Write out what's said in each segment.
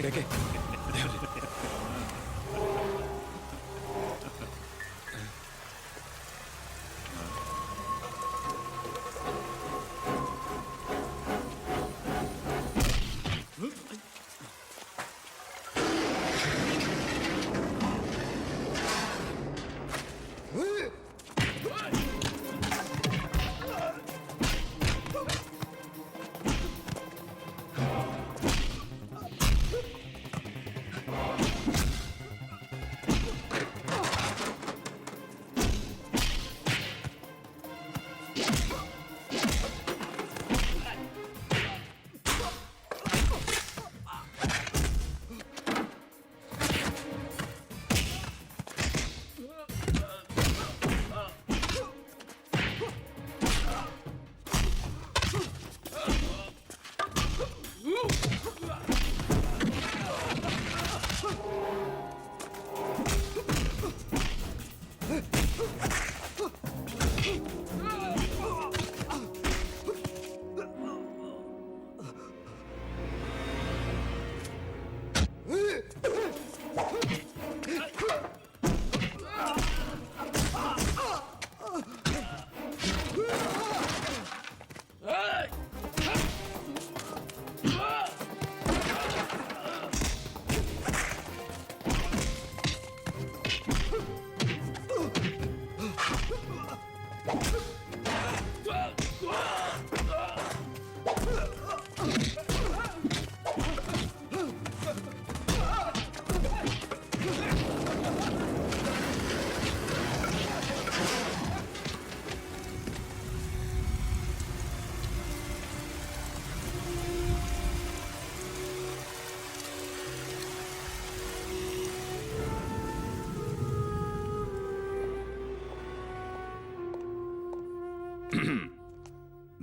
ഇടയ്ക്ക്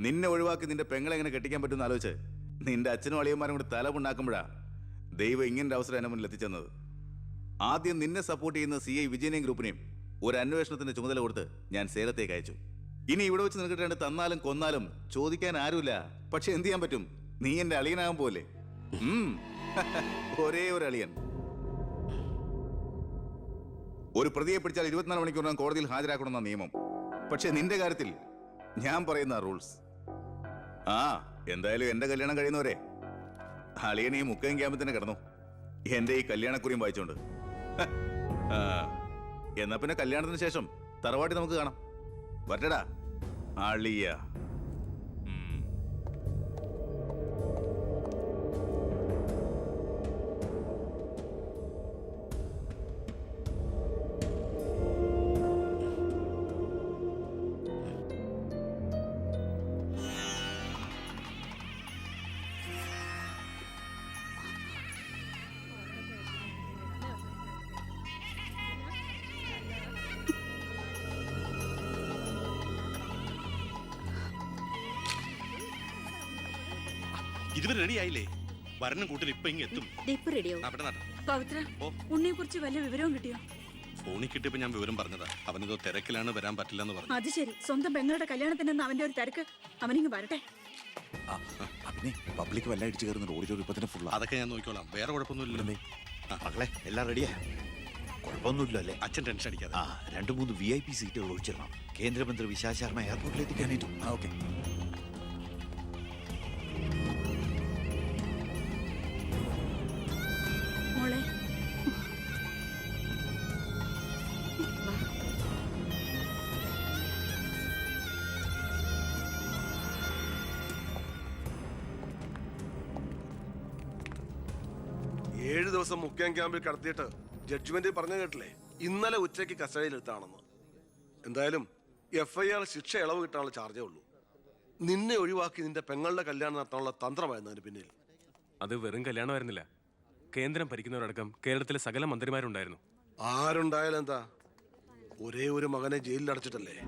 നിന്നെ ഒഴിവാക്കി നിന്റെ പെങ്ങളെ എങ്ങനെ കെട്ടിക്കാൻ പറ്റുമെന്ന് ആലോചിച്ച് നിന്റെ അച്ഛനും അളിയന്മാരും കൂടി തല പുണ്ണാക്കുമ്പോഴാ ദൈവം ഇങ്ങനൊരു അവസരം എന്നെ മുന്നിൽ എത്തിച്ചെന്നത്. ആദ്യം നിന്നെ സപ്പോർട്ട് ചെയ്യുന്ന CI വിജയനെയും ഗ്രൂപ്പിനെയും ഒരു അന്വേഷണത്തിന്റെ ചുമതല കൊടുത്ത് ഞാൻ സേലത്തേക്ക് അയച്ചു. ഇനി ഇവിടെ വെച്ച് നിൽക്കിട്ട് തന്നാലും കൊന്നാലും ചോദിക്കാൻ ആരുമില്ല. പക്ഷെ എന്ത് ചെയ്യാൻ പറ്റും? നീ എന്റെ അളിയനാകാൻ പോലെ. ഒരേ ഒരു അളിയൻ. ഒരു പ്രതിയെ പിടിച്ചാൽ 24 മണിക്കൂറിനകം കോടതിയിൽ ഹാജരാക്കണമെന്ന നിയമം. പക്ഷെ നിന്റെ കാര്യത്തിൽ ഞാൻ പറയുന്ന റൂൾസ്. എന്തായാലും എന്റെ കല്യാണം കഴിയുന്നവരെ അളിയനെ ഈ മുക്കയും ക്യാമ്പിൽ തന്നെ കിടന്നു എന്റെ ഈ കല്യാണക്കുറിയും വായിച്ചോണ്ട്. എന്നാ പിന്നെ കല്യാണത്തിന് ശേഷം തറവാട്ടി നമുക്ക് കാണാം. വരട്ടടാ അളിയ. ഇതുവരെ റെഡി ആയില്ലേ? വരണം കൂട്ടിൽ ഇപ്പൊ ഇങ്ങെത്തും. ഉണ്ണിയെ കുറിച്ച് വല്ല വിവരവും കിട്ടിയോ? ഫോണിൽ കിട്ടിയപ്പോ ഞാൻ വിവരം പറഞ്ഞതാ. അവനിതോ തിരക്കിലാണ്, വരാൻ പറ്റില്ല എന്ന് പറഞ്ഞു. അത് ശരി. സ്വന്തം പെങ്ങളുടെ കല്യാണത്തിന് അവന്റെ ഒരു തിരക്ക്. അവനിങ്ങ് വരട്ടെ. പബ്ലിക് വല്ല അടിച്ചു കയറുന്ന ഓഡിറ്റോറിയത്തിന് ഫുൾ. അതൊക്കെ ഞാൻ നോക്കിക്കോളാം. വേറെ കുഴപ്പമൊന്നുമില്ലല്ലേ മകളെ? എല്ലാം റെഡിയാ? കുഴപ്പമൊന്നുമില്ല അല്ലേ? അച്ഛൻ ടെൻഷൻ അടിക്കാതെ. 2-3 VIP സീറ്റുകൾ ഒഴിച്ചിടണം. കേന്ദ്രമന്ത്രി വിശാൽ ശർമ്മ എയർപോർട്ടിൽ എത്തിക്കാനായിട്ടു. ഓക്കെ. മോളെ, ഏഴ് ദിവസം മുഖ്യം ക്യാമ്പിൽ കടത്തിയിട്ട് ജഡ്ജ്മെന്റ് പറഞ്ഞു കേട്ടില്ലേ? ഇന്നലെ ഉച്ചയ്ക്ക് കസ്റ്റഡിയിലെടുത്താണെന്ന്. എന്തായാലും FIR ശിക്ഷ ഇളവ് കിട്ടാനുള്ള ചാർജേ ഉള്ളൂ. നിന്നെ ഒഴിവാക്കി നിന്റെ പെങ്ങളുടെ കല്യാണം നടത്താനുള്ള തന്ത്രമായിരുന്നു അതിന് പിന്നിൽ. അത് വെറും കല്യാണമായിരുന്നില്ല. കേന്ദ്രം ഭരിക്കുന്നവരടക്കം കേരളത്തിലെ സകല മന്ത്രിമാരുണ്ടായിരുന്നു. ആരുണ്ടായാലും എന്താ, ഒരേ ഒരു മകനെ ജയിലിൽ അടച്ചിട്ടല്ലേ.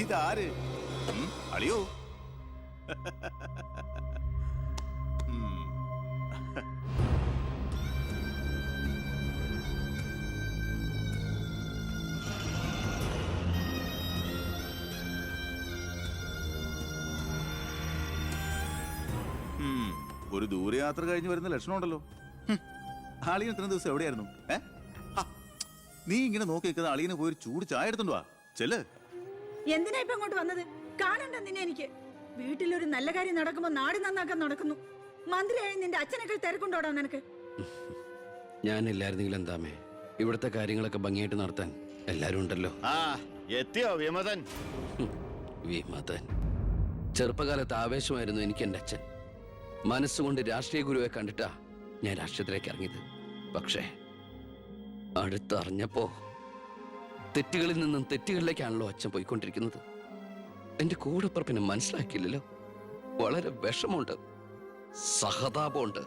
ഇതാര്? അളിയോ, ഒരു ദൂരയാത്ര കഴിഞ്ഞ് വരുന്ന ലക്ഷണമുണ്ടല്ലോ. അളിയൻ ഇത്രയും ദിവസം എവിടെയായിരുന്നു? നീ ഇങ്ങനെ നോക്കി നിൽക്കുന്ന അളിയന് പോയി ഒരു ചൂട് ചായ എടുത്തോണ്ട് വാ. ചെല്ല്. എന്തിനാ ഇപ്പൊ അങ്ങോട്ട് വന്നത്? കാണണ്ട നിന്നെ എനിക്ക്. വീട്ടിലൊരു നല്ല കാര്യം നടക്കുമ്പോ നാട് നന്നാക്കാൻ നടക്കുന്നു. മന്ത്രിയായി നിന്റെ അച്ഛനൊക്കെ തിരക്കുണ്ടോടാ നിനക്ക്? ഞാനില്ലായിരുന്നെങ്കിൽ എന്താമേ, ഇവിടുത്തെ കാര്യങ്ങളൊക്കെ ഭംഗിയായിട്ട് നടത്താൻ എല്ലാരും ഉണ്ടല്ലോ. എത്തിയോ വിമതൻ? വിമതൻ ചെറുപ്പകാലത്ത് ആവേശമായിരുന്നു എനിക്ക് എൻ്റെ അച്ഛൻ. മനസ്സുകൊണ്ട് രാഷ്ട്രീയ ഗുരുവെ കണ്ടിട്ടാ ഞാൻ രാഷ്ട്രീയത്തിലേക്ക് ഇറങ്ങിയത്. പക്ഷേ അടുത്തറിഞ്ഞപ്പോ തെറ്റുകളിൽ നിന്നും തെറ്റുകളിലേക്കാണല്ലോ അച്ഛൻ പോയിക്കൊണ്ടിരിക്കുന്നത്. എന്റെ കൂടെപ്പുറപ്പിനെ മനസ്സിലാക്കിയില്ലല്ലോ. വളരെ വിഷമമുണ്ട്, സഹതാപമുണ്ട്.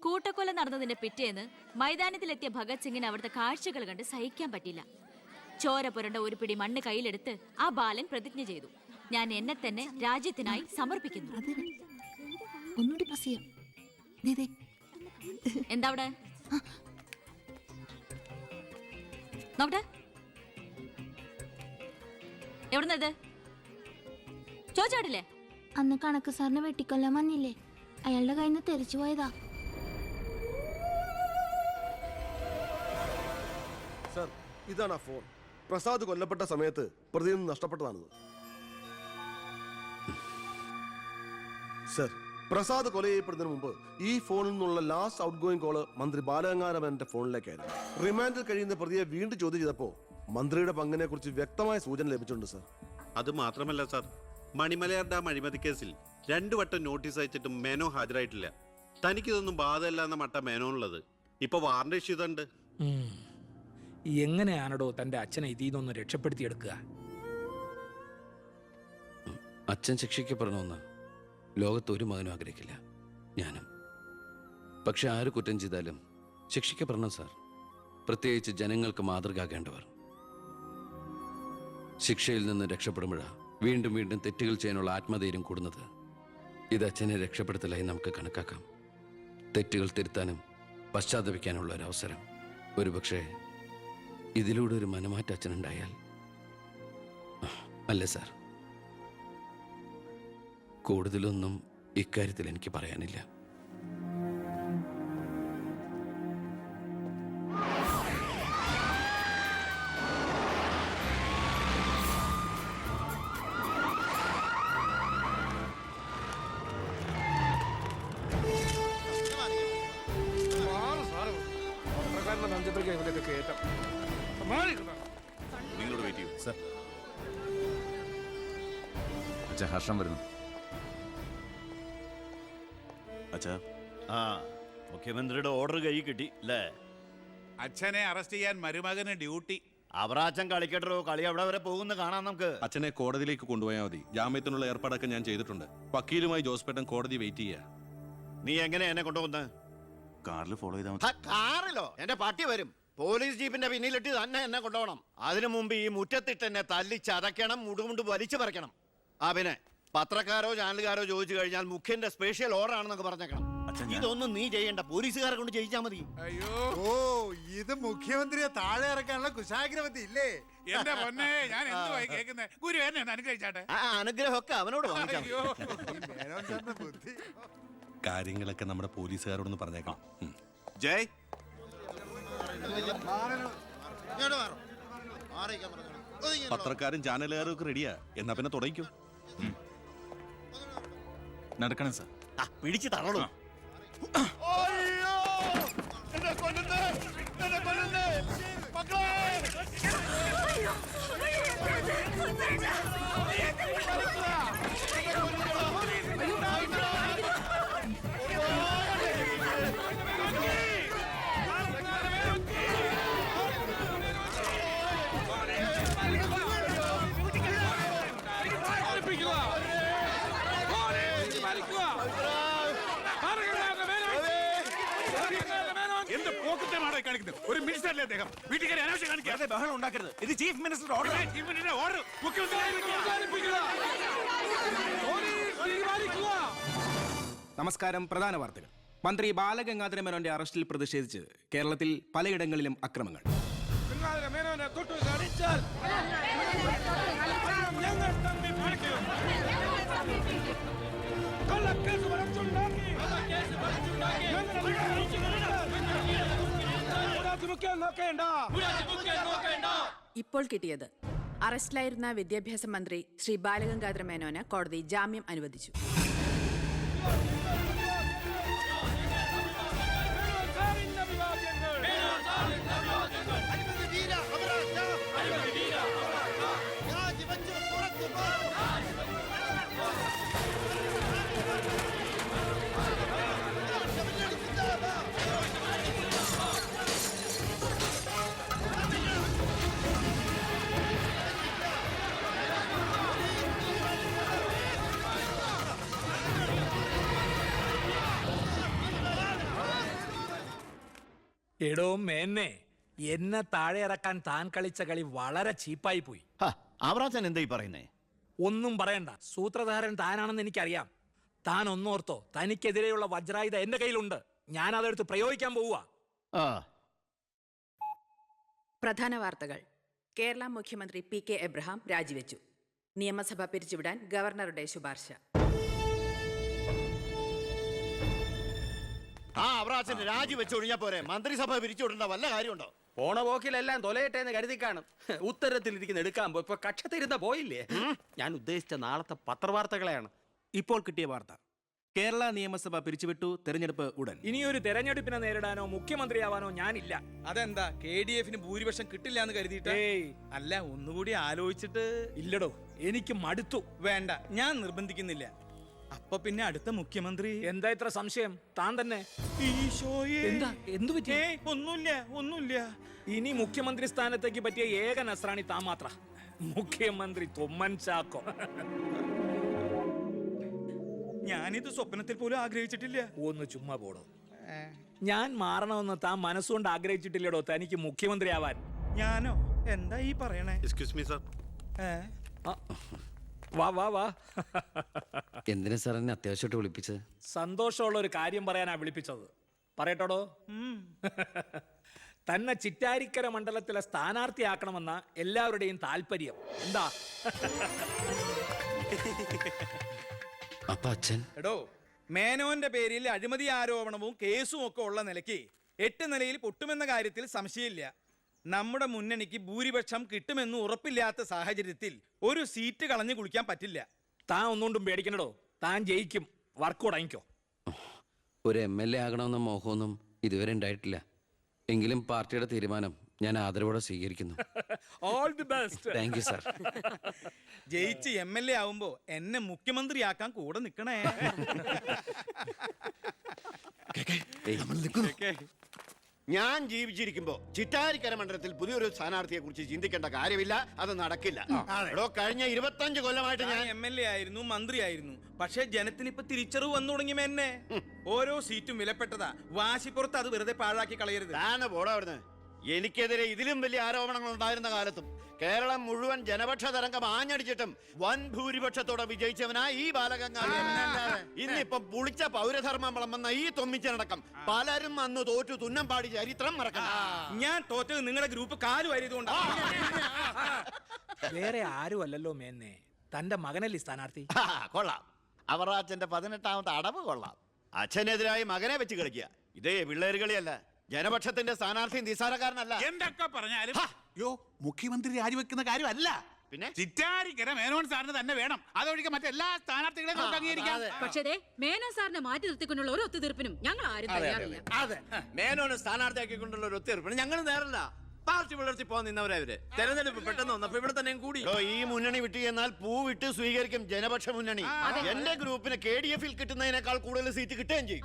കൂട്ടക്കൊല നടന്നതിന്റെ പിറ്റേന്ന് മൈതാനത്തിലെത്തിയ ഭഗത് സിംഗിന് അവിടുത്തെ കാഴ്ചകൾ കണ്ട് സഹിക്കാൻ പറ്റില്ല. ചോര പുരണ്ട ഒരു പിടി മണ്ണ് കയ്യിലെടുത്ത് ആ ബാലൻ പ്രതിജ്ഞ ചെയ്തു, ഞാൻ എന്നെ തന്നെ രാജ്യത്തിനായി സമർപ്പിക്കുന്നു. എന്താ അവിടെ നോക്കട്ടെ, എവിടുന്നത് ചോദിച്ചാടില്ലേ? അന്ന് കണക്ക് സാറിന് വെട്ടിക്കൊല്ലാൻ വന്നില്ലേ, അയാളുടെ കയ്യിൽ നിന്ന് തെറിച്ചു പോയതാ. സർ, ഇതാണ് ആ ഫോൺ. പ്രസാദ് കൊല്ലപ്പെട്ട സമയത്ത് പ്രതിയിൽ നിന്ന് നഷ്ടപ്പെട്ടതാണിത്. സർ, പ്രസാദ് കൊല ചെയ്യപ്പെടുന്നതിന് മുമ്പ് ഈ ഫോണിൽ നിന്നുള്ള ലാസ്റ്റ് ഔട്ട് ഗോയിങ് കോള് മന്ത്രി ബാലഗംഗാധരന്റെ ഫോണിലേക്കായിരുന്നു. റിമാൻഡിൽ കഴിയുന്ന പ്രതിയെ വീണ്ടും ചോദ്യം ചെയ്തപ്പോൾ മന്ത്രിയുടെ പങ്കിനെ കുറിച്ച് വ്യക്തമായ സൂചന ലഭിച്ചിട്ടുണ്ട് സർ. അത് മാത്രമല്ല സാർ, മണിമലയാർ ഡാം അഴിമതി കേസിൽ 2 വട്ടം നോട്ടീസ് അയച്ചിട്ടും മേനോ ഹാജരായിട്ടില്ല. തനിക്കിതൊന്നും ബാധമല്ല എന്ന മട്ട മേനോനുള്ളത്. ഇപ്പൊ വാറണ്ട് ഇഷ്യൂ ചെയ്തിട്ടുണ്ട്. എങ്ങനെയാണോ തന്റെ അച്ഛനെ ഇതിന്നൊന്ന് രക്ഷപ്പെടുത്തിയെടുക്കുക? അച്ഛൻ ശിക്ഷിക്കപ്പെടണമെന്ന് ലോകത്ത് ഒരു മകനും ആഗ്രഹിക്കില്ല, ഞാനും. പക്ഷെ ആര് കുറ്റം ചെയ്താലും ശിക്ഷിക്കപ്പെടണം സാർ, പ്രത്യേകിച്ച് ജനങ്ങൾക്ക് മാതൃകയാകേണ്ടവർ. ശിക്ഷയിൽ നിന്ന് രക്ഷപ്പെടുമ്പോഴാണ് വീണ്ടും വീണ്ടും തെറ്റുകൾ ചെയ്യാനുള്ള ആത്മധൈര്യം കൂടുന്നത്. ഇത് അച്ഛനെ രക്ഷപ്പെടുത്തലായി നമുക്ക് കണക്കാക്കാം. തെറ്റുകൾ തിരുത്താനും പശ്ചാത്തപിക്കാനുള്ള ഒരു അവസരം. ഒരുപക്ഷെ ഇതിലൂടെ ഒരു മനമാറ്റം അച്ഛനുണ്ടായാൽ. അല്ലേ സാർ? കൂടുതലൊന്നും ഇക്കാര്യത്തിൽ എനിക്ക് പറയാനില്ല. നിങ്ങളോട് വെയിറ്റ് ചെയ്യൂ സർ. അച്ഛാ, ഹർഷം വരുന്നു. അച്ഛാ, മുഖ്യമന്ത്രിയുടെ ഓർഡർ കൈ കിട്ടി അല്ലേ? അച്ഛനെ അറസ്റ്റ് ചെയ്യാൻ മരുമകന് ഡ്യൂട്ടി. അവറാച്ചൻ കളിക്കട്ടോ, കളി അവിടെ വരെ പോകുന്ന കാണാം നമുക്ക്. അച്ഛനെ കോടതിയിലേക്ക് കൊണ്ടുപോയാൽ മതി. ജാമ്യത്തിനുള്ള ഏർപ്പാടൊക്കെ ഞാൻ ചെയ്തിട്ടുണ്ട്. വക്കീലുമായി ജോസ്പേട്ടൻ കോടതി വെയിറ്റ് ചെയ്യാ. നീ എങ്ങനെ എന്നെ കൊണ്ടുപോകുന്നത്? കാറിൽ ഫോളോ ചെയ്താൽ മതി. കാറിലോ? എന്റെ പട്ടി വരും. പോലീസ് ജീപ്പിന്റെ പിന്നിലിട്ട് തന്നെ എന്നെ കൊണ്ടുപോകണം. അതിനു മുമ്പ് ഈ മുറ്റത്തിട്ട് എന്നെ തല്ലി ചതയ്ക്കണം, മുടുമുണ്ട് വലിച്ചു പറിക്കണം. പിന്നെ പത്രക്കാരോ ചാനലുകാരോ ചോദിച്ചു കഴിഞ്ഞാൽ മുഖ്യന്റെ സ്പെഷ്യൽ ഓർഡർ ആണെന്നൊക്കെ പറഞ്ഞേക്കണം. ഇതൊന്നും നീ ചെയ്യണ്ട, പോലീസുകാരെ കൊണ്ട് ചെയ്യിച്ചാൽ മതി. അയ്യോ, ഓ, ഇത് മുഖ്യമന്ത്രിയെ താഴെ ഇറക്കാനുള്ള കുശാഗ്രവത്തി ഇല്ലേ? എന്റെ പൊന്നെ, ഞാൻ എന്തുവായി കേൾക്കുന്നത്? ഗുരു എന്നെ ഒന്ന് അനുഗ്രഹിച്ചാട്ടെ. അനുഗ്രഹമൊക്കെ അവനോട് വാങ്ങിച്ചാൽ അയ്യോ, ബുദ്ധി. കാര്യങ്ങളൊക്കെ നമ്മുടെ പോലീസുകാരോടൊന്ന് പറഞ്ഞേക്കണം. ജയ്, പത്രക്കാരും ചാനലുകാരും ഒക്കെ റെഡിയാ. എന്നാ പിന്നെ തുടങ്ങിക്കോ. നടക്കണം സാർ. പിടിച്ച് തള്ളൂ. എന്റെ പോക്കറ്റമാണോ കാണിക്കുന്നത്? ഒരു മിനിസ്റ്ററല്ലേ അദ്ദേഹം? വീട്ടിൽ കയറി അനാവശ്യം കാണിക്കാതെ ബഹളം ഉണ്ടാക്കരുത്. ഇത് chief minister order. Chief minister order. നമസ്കാരം. പ്രധാന വാർത്തകൾ. മന്ത്രി ബാലഗംഗാധര മേനോന്റെ അറസ്റ്റിൽ പ്രതിഷേധിച്ച് കേരളത്തിൽ പലയിടങ്ങളിലും അക്രമങ്ങൾ. ഇപ്പോൾ കിട്ടിയത് അറസ്റ്റിലായിരുന്ന വിദ്യാഭ്യാസ മന്ത്രി ശ്രീ ബാലഗംഗാധര മേനോന് കോടതി ജാമ്യം അനുവദിച്ചു. എടോ മേന്നെ, എന്നെ താഴെ ഇറക്കാൻ താൻ കളിച്ച കളി വളരെ ചീപ്പായി പോയി. അവറാച്ചൻ എന്താ ഈ പറയുന്നേ? ഒന്നും പറയണ്ട, സൂത്രധാരൻ താനാണെന്ന് എനിക്കറിയാം. താൻ ഒന്നോർത്തോ, തനിക്കെതിരെയുള്ള വജ്രായുധ എന്റെ കയ്യിലുണ്ട്. ഞാൻ അതെടുത്ത് പ്രയോഗിക്കാൻ പോവുക. പ്രധാന വാർത്തകൾ. കേരള മുഖ്യമന്ത്രി പി.കെ. എബ്രഹാം രാജിവെച്ചു. നിയമസഭ പിരിച്ചുവിടാൻ ഗവർണറുടെ ശുപാർശ. അവറാച്ചൻ രാജിവെച്ചൊഴിഞ്ഞാ പോരെ? മന്ത്രിസഭ പിരിച്ചുവിടേണ്ട വല്ല കാര്യമുണ്ടോ? പോണ പോക്കിലെല്ലാം തൊലയട്ടെ എന്ന് കരുതി കാണും. ഉത്തരത്തിലിരിക്കുന്ന എടുക്കാൻ പോയി ഇപ്പൊ കക്ഷത്തിരുന്ന പോയില്ലേ? ഞാൻ ഉദ്ദേശിച്ച നാളത്തെ പത്രവാർത്തകളെയാണ്. ഇപ്പോൾ കിട്ടിയ വാർത്ത, കേരള നിയമസഭ പിരിച്ചുവിട്ടു, തെരഞ്ഞെടുപ്പ് ഉടൻ. ഇനിയൊരു തെരഞ്ഞെടുപ്പിനെ നേരിടാനോ മുഖ്യമന്ത്രിയാവാനോ ഞാനില്ല. അതെന്താ, KDF ഭൂരിപക്ഷം കിട്ടില്ല എന്ന് കരുതിയിട്ട്? അല്ല, ഒന്നുകൂടി ആലോചിച്ചിട്ട്. ഇല്ലടോ, എനിക്ക് മടുത്തു. വേണ്ട, ഞാൻ നിർബന്ധിക്കുന്നില്ല. അപ്പൊ പിന്നെ അടുത്ത മുഖ്യമന്ത്രി എന്താ ഇത്ര സംശയം? താൻ തന്നെ. എന്താ, എന്തു പറ്റി? ഒന്നുമില്ല. ഇനി മുഖ്യമന്ത്രി സ്ഥാനത്തേക്ക് പറ്റിയ ഏക നസ്രാണി താൻ മാത്ര. മുഖ്യമന്ത്രി തൊമ്മൻ ചാക്കോ. ഞാനിത് സ്വപ്നത്തിൽ പോലും ആഗ്രഹിച്ചിട്ടില്ല. ഒന്ന് ചുമ്മാ പോടോ. ഞാൻ മാറണമെന്ന് താൻ മനസ്സുകൊണ്ട് ആഗ്രഹിച്ചിട്ടില്ലടോ തനിക്ക് മുഖ്യമന്ത്രിയാവാൻ. ഞാനോ? എന്താ ഈ പറയണേ? Excuse me sir. വാ. എന്തിനാ സാർ എന്നെ അത്യാവശ്യമായിട്ട് വിളിപ്പിച്ചത്? സന്തോഷമുള്ള ഒരു കാര്യം പറയാനാ വിളിപ്പിച്ചത്. പറയട്ടോടോ. തന്നെ ചിറ്റാരിക്കര മണ്ഡലത്തിലെ സ്ഥാനാർത്ഥിയാക്കണമെന്ന എല്ലാവരുടെയും താല്പര്യം. എന്താ? അപ്പൊ അച്ഛൻ? എടോ, മേനോന്റെ പേരിൽ അഴിമതി ആരോപണവും കേസും ഒക്കെ ഉള്ള നിലയ്ക്ക് 8 നിലയിൽ പൊട്ടുമെന്ന കാര്യത്തിൽ സംശയമില്ല. നമ്മുടെ മുന്നണിക്ക് ഭൂരിപക്ഷം കിട്ടുമെന്ന് ഉറപ്പില്ലാത്ത സാഹചര്യത്തിൽ ഒരു സീറ്റ് കളഞ്ഞു കുളിക്കാൻ പറ്റില്ല. താൻ ഒന്നുകൊണ്ടും പേടിക്കണടോ, താൻ ജയിക്കും. വർക്ക് തുടങ്ങിക്കോ. ഒരു MLA ആകണമെന്ന മോഹമൊന്നും ഇതുവരെ ഉണ്ടായിട്ടില്ല. എങ്കിലും പാർട്ടിയുടെ തീരുമാനം ഞാൻ ആദരവോടെ സ്വീകരിക്കുന്നു. All the best. Thank you sir. ജയിച്ച് MLA ആവുമ്പോ എന്നെ മുഖ്യമന്ത്രിയാക്കാൻ കൂടെ നിൽക്കണേ. ഞാൻ ജീവിച്ചിരിക്കുമ്പോ ചിറ്റാരിക്കര മണ്ഡലത്തിൽ പുതിയൊരു സ്ഥാനാർത്ഥിയെ കുറിച്ച് ചിന്തിക്കേണ്ട കാര്യമില്ല. അത് നടക്കില്ല. കഴിഞ്ഞ 25 കൊല്ലമായിട്ട് ഞാൻ MLA ആയിരുന്നു, മന്ത്രിയായിരുന്നു. പക്ഷേ ജനത്തിന് ഇപ്പൊ തിരിച്ചറിവ് വന്നു തുടങ്ങി. എന്നെ ഓരോ സീറ്റും വിലപ്പെട്ടതാ. വാശിപ്പുറത്ത് അത് വെറുതെ പാഴാക്കി കളയരുത്. പോടാ അവിടുന്ന്. എനിക്കെതിരെ ഇതിലും വലിയ ആരോപണങ്ങൾ ഉണ്ടായിരുന്ന കാലത്തും കേരളം മുഴുവൻ ജനപക്ഷ തരംഗം ആഞ്ഞടിച്ചിട്ടും വൻ ഭൂരിപക്ഷത്തോടെ വിജയിച്ചവനാ ഈ ബാലഗംഗാധരൻ. ഇന്നിപ്പം പുളിച്ച പൗരധർമ്മം വിളമ്പുന്ന ഈ തൊമ്മിച്ചനടക്കം പലരും അന്ന് തോറ്റു തുന്നം പാടി ചരിത്രം മറക്കണം. ഞാൻ തോറ്റത് നിങ്ങളുടെ ഗ്രൂപ്പ് കാലു വാരിയതുകൊണ്ടാ. വേറെ ആരും അല്ലല്ലോ മേന്നെ, തന്റെ മകനല്ലേ സ്ഥാനാർത്ഥി. കൊള്ളാം. അവറാച്ചന്റെ 18ാമത്തെ അടവ് കൊള്ളാം. അച്ഛനെതിരായി മകനെ വെച്ച് കളിക്കുക. ഇതേ പിള്ളേര് കളിയല്ല. ജനപക്ഷത്തിന്റെ സ്ഥാനാർത്ഥി നിസ്സാരക്കാരനല്ല. എന്തൊക്കെ പറഞ്ഞാലും മുഖ്യമന്ത്രി രാജിവെക്കുന്ന കാര്യമല്ല. പിന്നെ ചിറ്റാരിക്കര മേനോൻ സാറിന് തന്നെ വേണം. അതൊഴികെ മറ്റെല്ലാ സ്ഥാനാർത്ഥികളെയും നമുക്ക് അംഗീകരിക്കാം. പക്ഷേ മേനോൻ സാറിനെ മാറ്റി നിർത്തിക്കൊണ്ടുള്ള ഒരു ഒത്തുതീർപ്പിനും ഞങ്ങൾ ആരും തയ്യാറില്ല. അതെ, മേനോനെ സ്ഥാനാർത്ഥിയാക്കിക്കൊണ്ടുള്ള ഒരു ഒത്തുതീർപ്പിന് ഞങ്ങൾ നേരല്ല. പാർട്ടി വളർത്തി പോകാൻ നിന്നവരവര്. തെരഞ്ഞെടുപ്പ് പെട്ടെന്ന് വന്നപ്പോ ഇവിടെ തന്നെ കൂടി. ഈ മുന്നണി വിട്ട് എന്നാൽ പൂ വിട്ട് സ്വീകരിക്കും ജനപക്ഷ മുന്നണി. എന്റെ ഗ്രൂപ്പിന് KDF കിട്ടുന്നതിനേക്കാൾ കൂടുതൽ സീറ്റ് കിട്ടുകയും ചെയ്യും.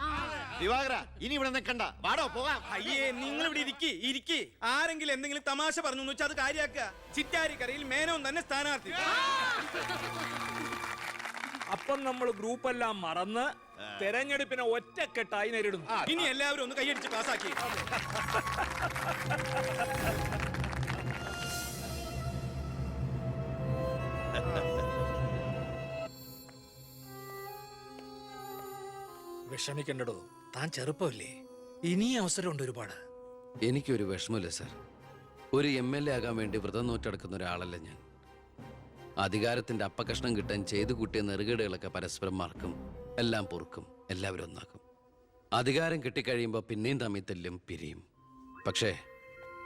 ദിവാകര, ഇനി ഇവിടെ നിൽക്കണ്ട, വാടോ പോകാം. അയ്യേ, നിങ്ങൾ ഇവിടെ ഇരിക്കി. ആരെങ്കിലും എന്തെങ്കിലും തമാശ പറഞ്ഞു വെച്ചാൽ അത് കാര്യാക്കുക. ചിറ്റാരിക്കരയിൽ മേനോൻ തന്നെ സ്ഥാനാർത്ഥി. അപ്പം നമ്മൾ ഗ്രൂപ്പ് എല്ലാം മറന്ന് തെരഞ്ഞെടുപ്പിനെ ഒറ്റക്കെട്ടായി നേരിടുന്നു. ഇനി എല്ലാവരും ഒന്ന് കൈയടിച്ച് പാസ്സാക്കി. വിഷമിക്കണ്ടടോ, താൻ ചെറുപ്പമല്ലേ, ഇനി അവസരമുണ്ട് ഒരുപാട്. എനിക്കൊരു വിഷമമില്ല സാർ. ഒരു MLA ആകാൻ വേണ്ടി വ്രതം നോറ്റെടുക്കുന്ന ഒരാളല്ല ഞാൻ. അധികാരത്തിന്റെ അപ്പകഷ്ണം കിട്ടാൻ ചെയ്തു കൂട്ടിയ നെറുകേടുകളൊക്കെ പരസ്പരം മറക്കും, എല്ലാം പൊറുക്കും, എല്ലാവരും ഒന്നാക്കും. അധികാരം കിട്ടിക്കഴിയുമ്പോൾ പിന്നെയും തമ്മിൽ തെല്ലും പിരിയും. പക്ഷേ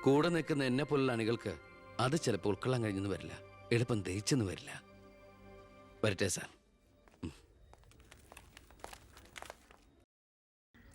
കൂടെ നിൽക്കുന്ന എന്നെ പോലുള്ള അണികൾക്ക് അത് ചിലപ്പോൾ ഉൾക്കൊള്ളാൻ കഴിഞ്ഞെന്ന് വരില്ല, എളുപ്പം ദഹിച്ചെന്ന് വരില്ല. വരട്ടെ സാർ.